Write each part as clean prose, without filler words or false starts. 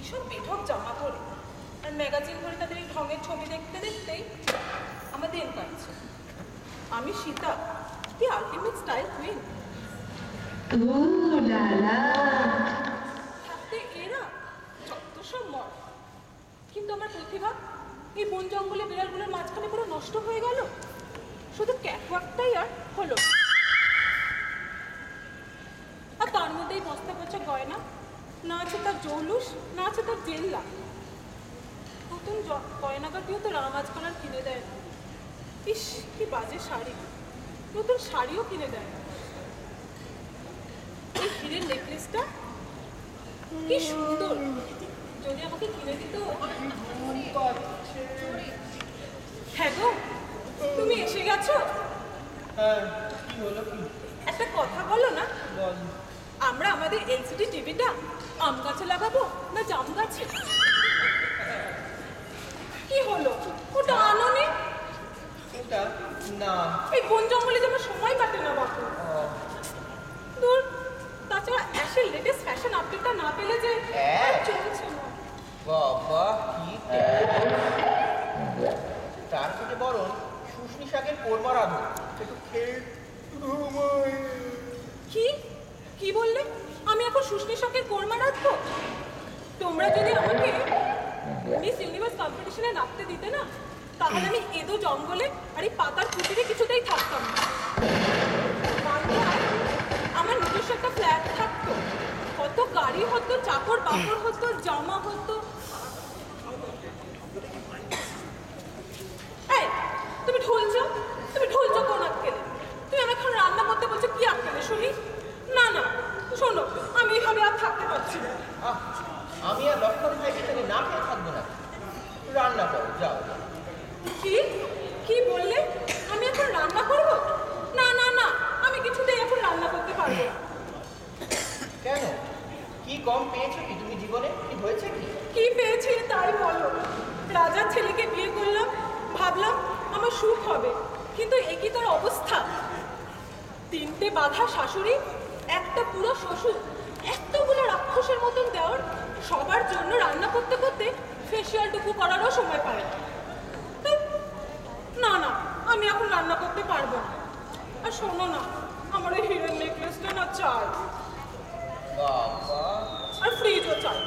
ভীষণ বেঢপ জামা পরে আর ম্যাগাজিন করে তাদের এই ঢঙের ছবি দেখতে দেখতেই আমার দিন কাটছে। আমি সীতা, কি আলটিমেট স্টাইল কুইন। থাকতে এরা যত সব মর, কিন্তু আমার প্রতিভা এই বন জঙ্গলে বিড়ালগুলোর মাঝখানে পুরো নষ্ট হয়ে গেল। শুধু ক্যাটওয়াকটাই আর হলো। আর তার মধ্যেই বস্তা পচা গয়না, না আছে তার জৌলুস, না আছে তার জেল্লা। নতুন গয়নাগাটিও তো রাম আজকাল আর কিনে দেয় না। ইস, কি বাজে শাড়ি, নতুন শাড়িও কিনে দেয় না। এই হিরের নেকলেসটা কি সুন্দর, যদি আমাকে কিনে দিত। হ্যাঁ গো, তুমি এসে গেছো? একটা কথা বলো না, আমরা আমাদের এলসিডি টিভিটা আম গাছে লাগাবো না জাম গাছে? কি হলো, ওটা আনোনি? না, এই বন জঙ্গলে যেন সময় কাটে না বাপু। দূর, তাছাড়া অ্যাশের লেটেস্ট ফ্যাশন আপডেটটা না পেলে যে চলছে না। বাবা কি তার থেকে বরং শুষ্নি শাকের কোরমা রাঁধো, একটু খেয়ে কি কি বললে? আমি এখন শুষ্নি শাকের কোরমা রাখবো? তোমরা যদি আমাকে মিস ইউনিভার্স কম্পিটিশনে নাচতে দিতে না, তাহলে আমি এদো জঙ্গলে আর এই পাতার কুটিরে কিছুতেই থাকতাম না। আমার নিজস্ব একটা ফ্ল্যাট থাকতো, কত গাড়ি হতো, চাকর বাকর হতো, জামা হতো। এই, তুমি ঢুলছো কোন আক্কেলে? তুমি আমার এখন রান্না করতে বলছো কি আক্কেলে শুনি? না না, শোনো, আমি এভাবে আর থাকতে পারছি না। আমি আর লক্ষণ ভাই এখানে না খেয়ে থাকবো না, রান্না করো যাও। কি কি বললে? আমি এখন রান্না করব? না না না, আমি কিছুতেই এখন রান্না করতে পারবো না। কেন, কি কম পেয়েছো কি তুমি জীবনে? কি হয়েছে কি? কি পেয়েছি তাই বলো। রাজার ছেলেকে বিয়ে করলাম, ভাবলাম আমার সুখ হবে, কিন্তু একই তার অবস্থা। 3টে বাঁধা শাশুড়ি, একটা পুরো শ্বশুর, এতগুলো রাক্ষসের মতন দেওয়ার, সবার জন্য রান্না করতে করতে ফেসিয়ালটুকু করারও সময় পায় না। না না, আমি এখন রান্না করতে পারবো না। আর শোনো না, আমার এই হিরের নেকলেসটা না চাই। বাবা, আর ফ্রিজও চাই।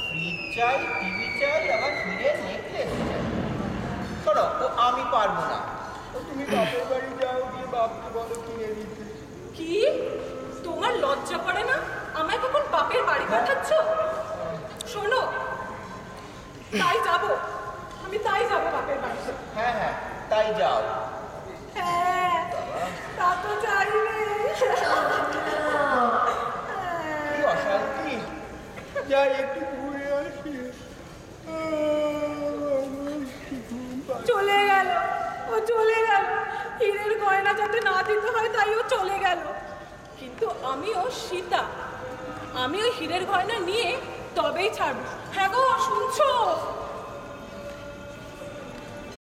ফ্রিজ চাই, টিভি চাই, আবার হিরের নেকলেস চাই। শোনো, তো আমি পারবো না। তুমি বাপের বাড়ি যাও, গিয়ে বাপকে বলো কিনে দিতে। কি, তোমার লজ্জা করে না? আমায় কখন বাপের বাড়ি পাঠাচ্ছ? শোনো, তাই যাব, আমি তাই যাব বাপের বাড়িতে। হ্যাঁ হ্যাঁ, তাই যাও। হ্যাঁ, তা তো চাইবে। কি অশান্তি, যাই একটু ঘুরে আসি। চলে গেল, ও চলে গেল। হিরের গয়না যাতে না দিতে হয় তাই ও চলে গেল। কিন্তু আমিও সীতা, আমি ওই হিরের গয়না নিয়ে তবেই ছাড়বো। হ্যাঁ গো, শুনছো?